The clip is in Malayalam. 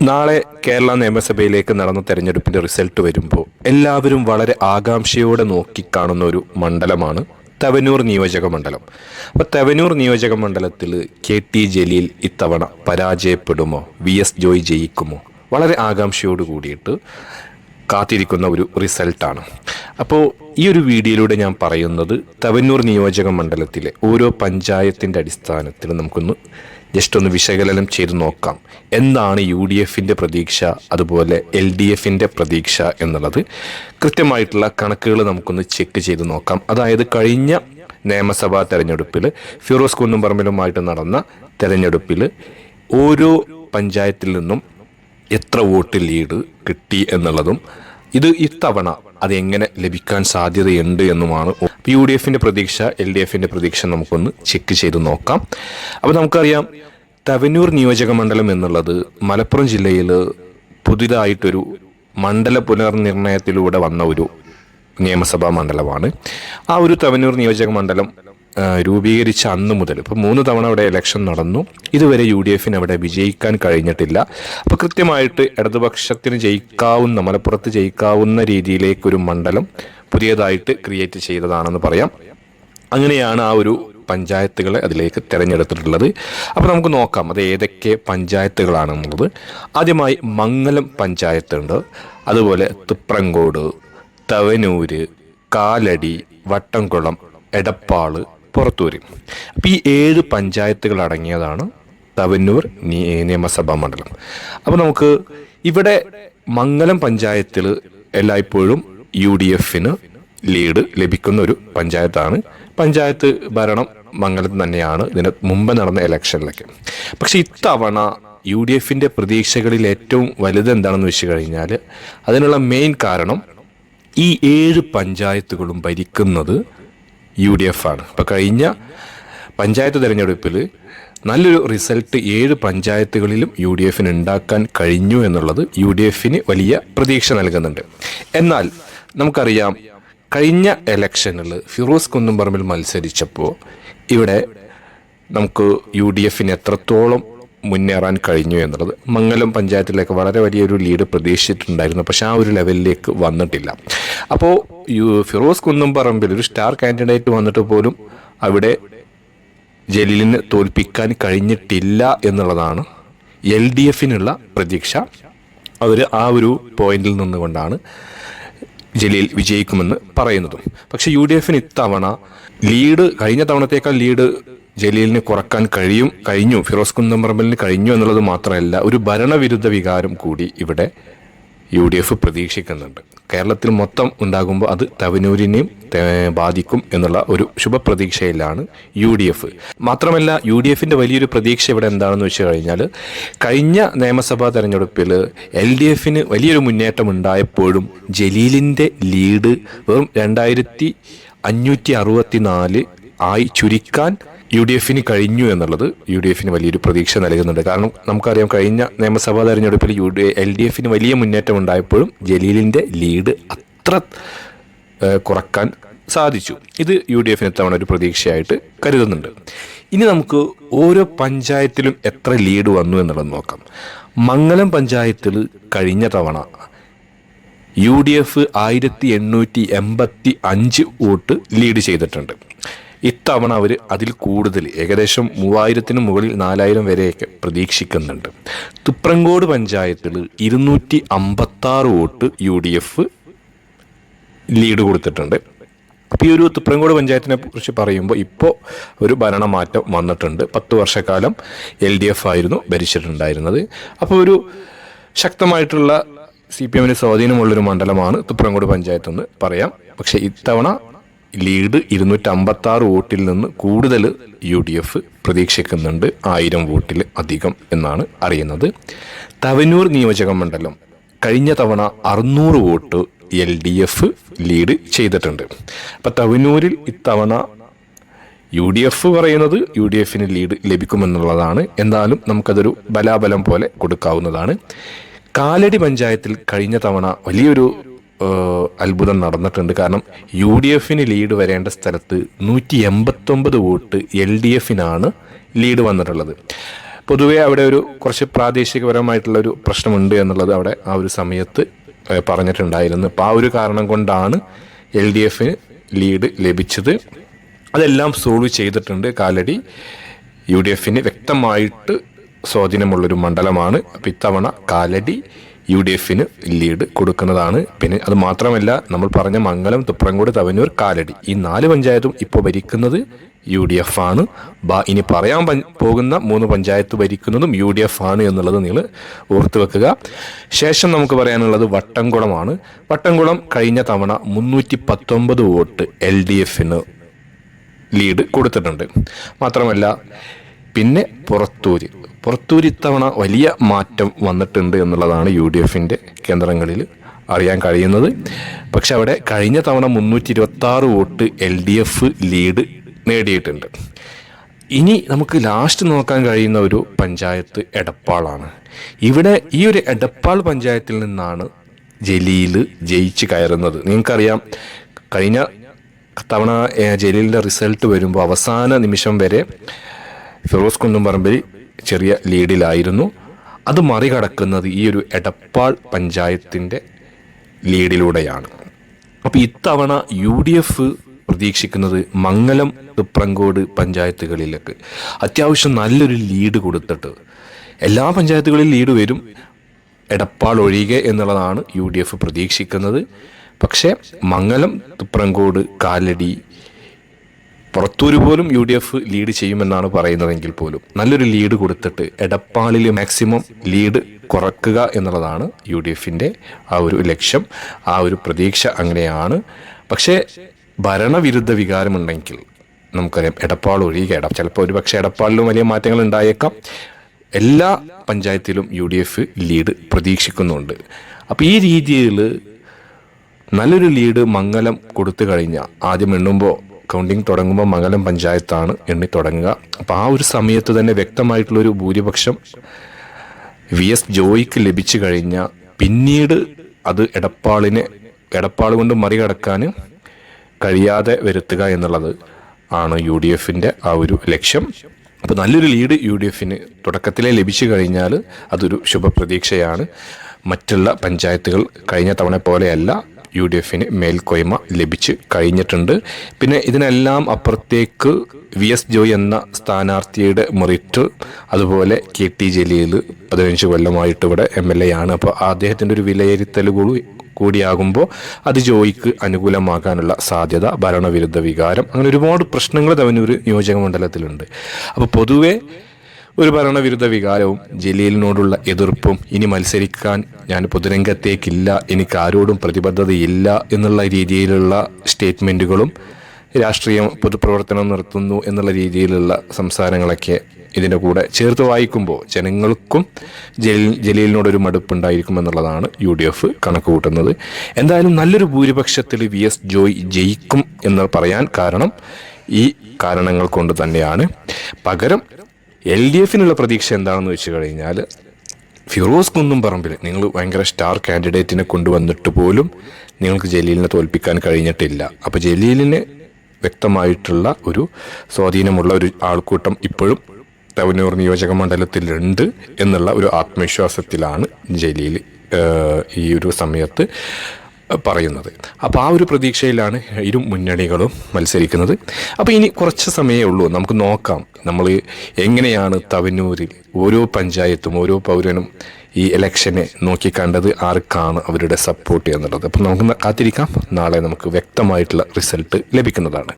നാളെ കേരള നിയമസഭയിലേക്ക് നടന്ന തെരഞ്ഞെടുപ്പിന്റെ റിസൾട്ട് വരുമ്പോൾ എല്ലാവരും വളരെ ആകാംക്ഷയോടെ നോക്കിക്കാണുന്ന ഒരു മണ്ഡലമാണ് തവനൂർ നിയോജക മണ്ഡലം. അപ്പോൾ തവനൂർ നിയോജക മണ്ഡലത്തിൽ KT ജലീൽ ഇത്തവണ പരാജയപ്പെടുമോ, VS ജോയ് ജയിക്കുമോ, വളരെ ആകാംക്ഷയോട് കൂടിയിട്ട് കാത്തിരിക്കുന്ന ഒരു റിസൾട്ടാണ്. അപ്പോൾ ഈ ഒരു വീഡിയോയിലൂടെ ഞാൻ പറയുന്നത് തവനൂർ നിയോജക മണ്ഡലത്തിലെ ഓരോ പഞ്ചായത്തിൻ്റെ അടിസ്ഥാനത്തിൽ നമുക്കൊന്ന് ജസ്റ്റ് ഒന്ന് വിശകലനം ചെയ്ത് നോക്കാം. എന്താണ് UDFൻ്റെ പ്രതീക്ഷ, അതുപോലെ LDFൻ്റെ പ്രതീക്ഷ എന്നുള്ളത് കൃത്യമായിട്ടുള്ള കണക്കുകൾ നമുക്കൊന്ന് ചെക്ക് ചെയ്ത് നോക്കാം. അതായത് കഴിഞ്ഞ നിയമസഭാ തെരഞ്ഞെടുപ്പിൽ ഫിറോസ് കുന്നുംപറമ്പിലുമായിട്ട് നടന്ന തെരഞ്ഞെടുപ്പിൽ ഓരോ പഞ്ചായത്തിൽ നിന്നും എത്ര വോട്ട് ലീഡ് കിട്ടി എന്നുള്ളതും ഇത് ഇത്തവണ അതെങ്ങനെ ലഭിക്കാൻ സാധ്യതയുണ്ട് എന്നുമാണ് UDFൻ്റെ പ്രതീക്ഷ, LDFൻ്റെ പ്രതീക്ഷ നമുക്കൊന്ന് ചെക്ക് ചെയ്ത് നോക്കാം. അപ്പോൾ നമുക്കറിയാം തവനൂർ നിയോജക മണ്ഡലം എന്നുള്ളത് മലപ്പുറം ജില്ലയിൽ പുതിയതായിട്ടൊരു മണ്ഡല പുനർനിർണയത്തിലൂടെ വന്ന ഒരു നിയമസഭാ മണ്ഡലമാണ്. ആ ഒരു തവനൂർ നിയോജക മണ്ഡലം രൂപീകരിച്ച അന്ന് മുതൽ ഇപ്പോൾ 3 തവണ അവിടെ ഇലക്ഷൻ നടന്നു. ഇതുവരെ UDFന് അവിടെ വിജയിക്കാൻ കഴിഞ്ഞിട്ടില്ല. അപ്പോൾ കൃത്യമായിട്ട് ഇടതുപക്ഷത്തിന് ജയിക്കാവുന്ന, മലപ്പുറത്ത് ജയിക്കാവുന്ന രീതിയിലേക്കൊരു മണ്ഡലം പുതിയതായിട്ട് ക്രിയേറ്റ് ചെയ്തതാണെന്ന് പറയാം. അങ്ങനെയാണ് ആ ഒരു പഞ്ചായത്തുകളെ അതിലേക്ക് തിരഞ്ഞെടുത്തിട്ടുള്ളത്. അപ്പോൾ നമുക്ക് നോക്കാം അത് ഏതൊക്കെ പഞ്ചായത്തുകളാണെന്നുള്ളത്. ആദ്യമായി മംഗലം പഞ്ചായത്തുണ്ട്, അതുപോലെ തുപ്രങ്കോട്, തവനൂര്, കാലടി, വട്ടംകുളം, എടപ്പാള്, പുറത്തൂര്. അപ്പോൾ ഈ 7 പഞ്ചായത്തുകൾ അടങ്ങിയതാണ് തവനൂർ നിയമസഭാ മണ്ഡലം. അപ്പോൾ നമുക്ക് ഇവിടെ മംഗലം പഞ്ചായത്തിൽ എല്ലായ്പ്പോഴും UDFന് ലീഡ് ലഭിക്കുന്ന ഒരു പഞ്ചായത്താണ്. പഞ്ചായത്ത് ഭരണം മംഗലത്ത് തന്നെയാണ് ഇതിന് മുമ്പ് നടന്ന ഇലക്ഷനിലൊക്കെ. പക്ഷെ ഇത്തവണ UDFൻ്റെ പ്രതീക്ഷകളിൽ ഏറ്റവും വലുത് എന്താണെന്ന് വെച്ച് കഴിഞ്ഞാൽ അതിനുള്ള മെയിൻ കാരണം ഈ 7 പഞ്ചായത്തുകളും ഭരിക്കുന്നത് UDF ആണ്. ഇപ്പോൾ കഴിഞ്ഞ പഞ്ചായത്ത് തിരഞ്ഞെടുപ്പിൽ നല്ലൊരു റിസൾട്ട് 7 പഞ്ചായത്തുകളിലും UDFന് ഉണ്ടാക്കാൻ കഴിഞ്ഞു എന്നുള്ളത് UDFന് വലിയ പ്രതീക്ഷ നൽകുന്നുണ്ട്. എന്നാൽ നമുക്കറിയാം കഴിഞ്ഞ ഇലക്ഷനിൽ ഫിറോസ് കുന്നുംപറമ്പിൽ മത്സരിച്ചപ്പോൾ ഇവിടെ നമുക്ക് UDFന് എത്രത്തോളം മുന്നേറാൻ കഴിഞ്ഞു എന്നുള്ളത്, മംഗലം പഞ്ചായത്തിലേക്ക് വളരെ വലിയൊരു ലീഡ് പ്രതീക്ഷിച്ചിട്ടുണ്ടായിരുന്നു, പക്ഷെ ആ ഒരു ലെവലിലേക്ക് വന്നിട്ടില്ല. അപ്പോൾ ഫിറോസ് കുന്നുംപറമ്പിൽ ഒരു സ്റ്റാർ കാൻഡിഡേറ്റ് വന്നിട്ട് പോലും അവിടെ ജലീലിനെ തോൽപ്പിക്കാൻ കഴിഞ്ഞിട്ടില്ല എന്നുള്ളതാണ് LDFനുള്ള പ്രതീക്ഷ. അവർ ആ ഒരു പോയിന്റിൽ നിന്നുകൊണ്ടാണ് ജലീൽ വിജയിക്കുമെന്ന് പറയുന്നതും. പക്ഷെ UDFന് ഇത്തവണ ലീഡ് കഴിഞ്ഞ തവണത്തേക്കാൾ ലീഡ് ജലീലിന് കുറക്കാൻ കഴിഞ്ഞു ഫിറോസ് കുന്നുംപറമ്പിലിന് കഴിഞ്ഞു എന്നുള്ളത് മാത്രമല്ല, ഒരു ഭരണവിരുദ്ധ വികാരം കൂടി ഇവിടെ UDF പ്രതീക്ഷിക്കുന്നുണ്ട്. കേരളത്തിൽ മൊത്തം ഉണ്ടാകുമ്പോൾ അത് തവനൂരിനെയും ബാധിക്കും എന്നുള്ള ഒരു ശുഭപ്രതീക്ഷയിലാണ് UDF. മാത്രമല്ല UDFൻ്റെ വലിയൊരു പ്രതീക്ഷ ഇവിടെ എന്താണെന്ന് വെച്ച് കഴിഞ്ഞാൽ കഴിഞ്ഞ നിയമസഭാ തെരഞ്ഞെടുപ്പിൽ LDFന് വലിയൊരു മുന്നേറ്റം ഉണ്ടായപ്പോഴും ജലീലിൻ്റെ ലീഡ് വെറും 2564 ആയി ചുരുക്കാൻ UDFന് കഴിഞ്ഞു എന്നുള്ളത് UDFന് വലിയൊരു പ്രതീക്ഷ നൽകുന്നുണ്ട്. കാരണം നമുക്കറിയാം കഴിഞ്ഞ നിയമസഭാ തെരഞ്ഞെടുപ്പിൽ LDFന് വലിയ മുന്നേറ്റം ഉണ്ടായപ്പോഴും ജലീലിൻ്റെ ലീഡ് അത്ര കുറക്കാൻ സാധിച്ചു. ഇത് UDFന് തവണ ഒരു പ്രതീക്ഷയായിട്ട് കരുതുന്നുണ്ട്. ഇനി നമുക്ക് ഓരോ പഞ്ചായത്തിലും എത്ര ലീഡ് വന്നു എന്നുള്ളത് നോക്കാം. മംഗലം പഞ്ചായത്തിൽ കഴിഞ്ഞ തവണ UDF 1885 വോട്ട് ലീഡ് ചെയ്തിട്ടുണ്ട്. ഇത്തവണ അവർ അതിൽ കൂടുതൽ ഏകദേശം 3000-ന് മുകളിൽ 4000 വരെയൊക്കെ പ്രതീക്ഷിക്കുന്നുണ്ട്. തുപ്രങ്കോട് പഞ്ചായത്തിൽ 256 വോട്ട് UDF ലീഡ് കൊടുത്തിട്ടുണ്ട്. അപ്പോൾ ഈ ഒരു തുപ്രങ്കോട് പഞ്ചായത്തിനെ കുറിച്ച് പറയുമ്പോൾ ഇപ്പോൾ ഒരു ഭരണമാറ്റം വന്നിട്ടുണ്ട്. 10 വർഷക്കാലം LDF ആയിരുന്നു ഭരിച്ചിട്ടുണ്ടായിരുന്നത്. അപ്പോൾ ഒരു ശക്തമായിട്ടുള്ള CPMന് സ്വാധീനമുള്ളൊരു മണ്ഡലമാണ് തുപ്രങ്കോട് പഞ്ചായത്ത് എന്ന് പറയാം. പക്ഷേ ഇത്തവണ ലീഡ് 256 വോട്ടിൽ നിന്ന് കൂടുതൽ UDF പ്രതീക്ഷിക്കുന്നുണ്ട്, 1000 വോട്ടിൽ അധികം എന്നാണ് അറിയുന്നത്. തവനൂർ നിയോജക മണ്ഡലം കഴിഞ്ഞ തവണ 600 വോട്ട് LDF ലീഡ് ചെയ്തിട്ടുണ്ട്. അപ്പം തവനൂരിൽ ഇത്തവണ UDF പറയുന്നത് UDFന് ലീഡ് ലഭിക്കുമെന്നുള്ളതാണ്. എന്നാലും നമുക്കതൊരു ബലാബലം പോലെ കൊടുക്കാവുന്നതാണ്. കാലടി പഞ്ചായത്തിൽ കഴിഞ്ഞ തവണ വലിയൊരു അത്ഭുതം നടന്നിട്ടുണ്ട്. കാരണം UDFന് ലീഡ് വരേണ്ട സ്ഥലത്ത് 189 വോട്ട് LDFനാണ് ലീഡ് വന്നിട്ടുള്ളത്. പൊതുവേ അവിടെ ഒരു കുറച്ച് പ്രാദേശികപരമായിട്ടുള്ളൊരു പ്രശ്നമുണ്ട് എന്നുള്ളത് അവിടെ ആ ഒരു സമയത്ത് പറഞ്ഞിട്ടുണ്ടായിരുന്നു. അപ്പോൾ ആ ഒരു കാരണം കൊണ്ടാണ് LDF ലീഡ് ലഭിച്ചത്. അതെല്ലാം സോൾവ് ചെയ്തിട്ടുണ്ട്. കാലടി UDF വ്യക്തമായിട്ട് സ്വാധീനമുള്ളൊരു മണ്ഡലമാണ്. അപ്പോൾ ഇത്തവണ കാലടി UDF ലീഡ് കൊടുക്കുന്നതാണ്. പിന്നെ അത് മാത്രമല്ല, നമ്മൾ പറഞ്ഞ മംഗലം, തുപ്രങ്കോട്, തവനൂർ, കാലടി ഈ 4 പഞ്ചായത്തും ഇപ്പോൾ ഭരിക്കുന്നത് UDF ആണ്. ഇനി പറയാൻ പോകുന്ന 3 പഞ്ചായത്ത് ഭരിക്കുന്നതും UDF ആണ് എന്നുള്ളത് നിങ്ങൾ ഓർത്തു വെക്കുക. ശേഷം നമുക്ക് പറയാനുള്ളത് വട്ടംകുളമാണ്. വട്ടംകുളം കഴിഞ്ഞ തവണ 319 വോട്ട് LDF ലീഡ് കൊടുത്തിട്ടുണ്ട്. മാത്രമല്ല പിന്നെ പുറത്തൂർ ഇത്തവണ വലിയ മാറ്റം വന്നിട്ടുണ്ട് എന്നുള്ളതാണ് UDF കേന്ദ്രങ്ങളിൽ അറിയാൻ കഴിയുന്നത്. പക്ഷെ അവിടെ കഴിഞ്ഞ തവണ 326 വോട്ട് LDF ലീഡ് നേടിയിട്ടുണ്ട്. ഇനി നമുക്ക് ലാസ്റ്റ് നോക്കാൻ കഴിയുന്ന ഒരു പഞ്ചായത്ത് എടപ്പാളാണ്. ഇവിടെ ഈ ഒരു എടപ്പാൾ പഞ്ചായത്തിൽ നിന്നാണ് ജലീൽ ജയിച്ച് കയറുന്നത്. നിങ്ങൾക്കറിയാം, കഴിഞ്ഞ തവണ ജലീലിൻ്റെ റിസൾട്ട് വരുമ്പോൾ അവസാന നിമിഷം വരെ ഫിറോസ് കുന്നുംപറമ്പിൽ ചെറിയ ലീഡിലായിരുന്നു. അത് മറികടക്കുന്നത് ഈ ഒരു എടപ്പാൾ പഞ്ചായത്തിൻ്റെ ലീഡിലൂടെയാണ്. അപ്പോൾ ഇത്തവണ UDF പ്രതീക്ഷിക്കുന്നത് മംഗലം, തുപ്രങ്കോട് പഞ്ചായത്തുകളിലേക്ക് അത്യാവശ്യം നല്ലൊരു ലീഡ് കൊടുത്തിട്ട്, എല്ലാ പഞ്ചായത്തുകളിലും ലീഡ് വരും, എടപ്പാൾ ഒഴികെ എന്നുള്ളതാണ് UDF പ്രതീക്ഷിക്കുന്നത്. പക്ഷേ മംഗലം, തുപ്രങ്കോട്, കാലടി, പുറത്തൂർ പോലും UDF ലീഡ് ചെയ്യുമെന്നാണ് പറയുന്നതെങ്കിൽ പോലും നല്ലൊരു ലീഡ് കൊടുത്തിട്ട് എടപ്പാളിൽ മാക്സിമം ലീഡ് കുറക്കുക എന്നുള്ളതാണ് UDF ആ ഒരു ലക്ഷ്യം, ആ ഒരു പ്രതീക്ഷ അങ്ങനെയാണ്. പക്ഷേ ഭരണവിരുദ്ധ വികാരമുണ്ടെങ്കിൽ നമുക്കറിയാം എടപ്പാൾ ഒഴികെ ചിലപ്പോൾ ഒരു പക്ഷേ എടപ്പാളിലും വലിയ മാറ്റങ്ങൾ ഉണ്ടായേക്കാം. എല്ലാ പഞ്ചായത്തിലും UDF ലീഡ് പ്രതീക്ഷിക്കുന്നുണ്ട്. അപ്പോൾ ഈ രീതിയിൽ നല്ലൊരു ലീഡ് മംഗലം കൊടുത്തു കഴിഞ്ഞാൽ, ആദ്യം എണ്ണുമ്പോൾ കൗണ്ടിങ് തുടങ്ങുമ്പോൾ മംഗലം പഞ്ചായത്താണ് എണ്ണി തുടങ്ങുക. അപ്പോൾ ആ ഒരു സമയത്ത് തന്നെ വ്യക്തമായിട്ടുള്ളൊരു ഭൂരിപക്ഷം VS ജോയിക്ക് ലഭിച്ചു കഴിഞ്ഞാൽ പിന്നീട് അത് എടപ്പാൾ കൊണ്ട് മറികടക്കാൻ കഴിയാതെ വരുത്തുക എന്നുള്ളത് ആണ് UDF ആ ഒരു ലക്ഷ്യം. അപ്പോൾ നല്ലൊരു ലീഡ് UDF തുടക്കത്തിലേ ലഭിച്ചു കഴിഞ്ഞാൽ അതൊരു ശുഭപ്രതീക്ഷയാണ്. മറ്റുള്ള പഞ്ചായത്തുകൾ കഴിഞ്ഞ തവണ പോലെയല്ല, UDF മേൽക്കോയ്മ ലഭിച്ച് കഴിഞ്ഞിട്ടുണ്ട്. പിന്നെ ഇതിനെല്ലാം അപ്പുറത്തേക്ക് VS ജോയ് എന്ന സ്ഥാനാർത്ഥിയുടെ മെറിറ്റ്, അതുപോലെ KT ജലീൽ 15 കൊല്ലമായിട്ട് ഇവിടെ MLA ആണ്. അപ്പോൾ അദ്ദേഹത്തിൻ്റെ ഒരു വിലയിരുത്തൽ കൂടിയാകുമ്പോൾ അത് ജോയിക്ക് അനുകൂലമാകാനുള്ള സാധ്യത, ഭരണവിരുദ്ധ വികാരം, അങ്ങനെ ഒരുപാട് പ്രശ്നങ്ങൾ തവനൂർ നിയോജക മണ്ഡലത്തിലുണ്ട്. അപ്പോൾ പൊതുവെ ഒരു ഭരണവിരുദ്ധ വികാരവും ജലീലിനോടുള്ള എതിർപ്പും, ഇനി മത്സരിക്കാൻ ഞാൻ പൊതുരംഗത്തേക്കില്ല, എനിക്ക് ആരോടും പ്രതിബദ്ധതയില്ല എന്നുള്ള രീതിയിലുള്ള സ്റ്റേറ്റ്മെൻറ്റുകളും, രാഷ്ട്രീയം പൊതുപ്രവർത്തനം നിർത്തുന്നു എന്നുള്ള രീതിയിലുള്ള സംസാരങ്ങളൊക്കെ ഇതിൻ്റെ കൂടെ ചേർത്ത് വായിക്കുമ്പോൾ ജനങ്ങൾക്കും ജലീലിനോടൊരു മടുപ്പുണ്ടായിരിക്കുമെന്നുള്ളതാണ് UDF കണക്ക് കൂട്ടുന്നത്. എന്തായാലും നല്ലൊരു ഭൂരിപക്ഷത്തിൽ VS ജോയ് ജയിക്കും എന്ന് പറയാൻ കാരണം ഈ കാരണങ്ങൾ കൊണ്ട് തന്നെയാണ്. പകരം LDF പ്രതീക്ഷ എന്താണെന്ന് വെച്ച് കഴിഞ്ഞാൽ, ഫിറോസ് കുന്നുംപറമ്പിൽ നിങ്ങൾ ഭയങ്കര സ്റ്റാർ കാൻഡിഡേറ്റിനെ കൊണ്ടുവന്നിട്ട് പോലും നിങ്ങൾക്ക് ജലീലിനെ തോൽപ്പിക്കാൻ കഴിഞ്ഞിട്ടില്ല. അപ്പോൾ ജലീലിന് വ്യക്തമായിട്ടുള്ള ഒരു സ്വാധീനമുള്ള ഒരു ആൾക്കൂട്ടം ഇപ്പോഴും തവനൂർ നിയോജക മണ്ഡലത്തിലുണ്ട് എന്നുള്ള ഒരു ആത്മവിശ്വാസത്തിലാണ് ജലീൽ ഈ ഒരു സമയത്ത് പറയുന്നത്. അപ്പോൾ ആ ഒരു പ്രതീക്ഷയിലാണ് ഇരു മുന്നണികളും മത്സരിക്കുന്നത്. അപ്പോൾ ഇനി കുറച്ച് സമയമേ ഉള്ളൂ, നമുക്ക് നോക്കാം നമ്മൾ എങ്ങനെയാണ് തവനൂരിൽ ഓരോ പഞ്ചായത്തും ഓരോ പൗരനും ഈ ഇലക്ഷനെ നോക്കിക്കണ്ടത്, ആർക്കാണ് അവരുടെ സപ്പോർട്ട് എന്നുള്ളത്. അപ്പം നമുക്ക് കാത്തിരിക്കാം. നാളെ നമുക്ക് വ്യക്തമായിട്ടുള്ള റിസൾട്ട് ലഭിക്കുന്നതാണ്.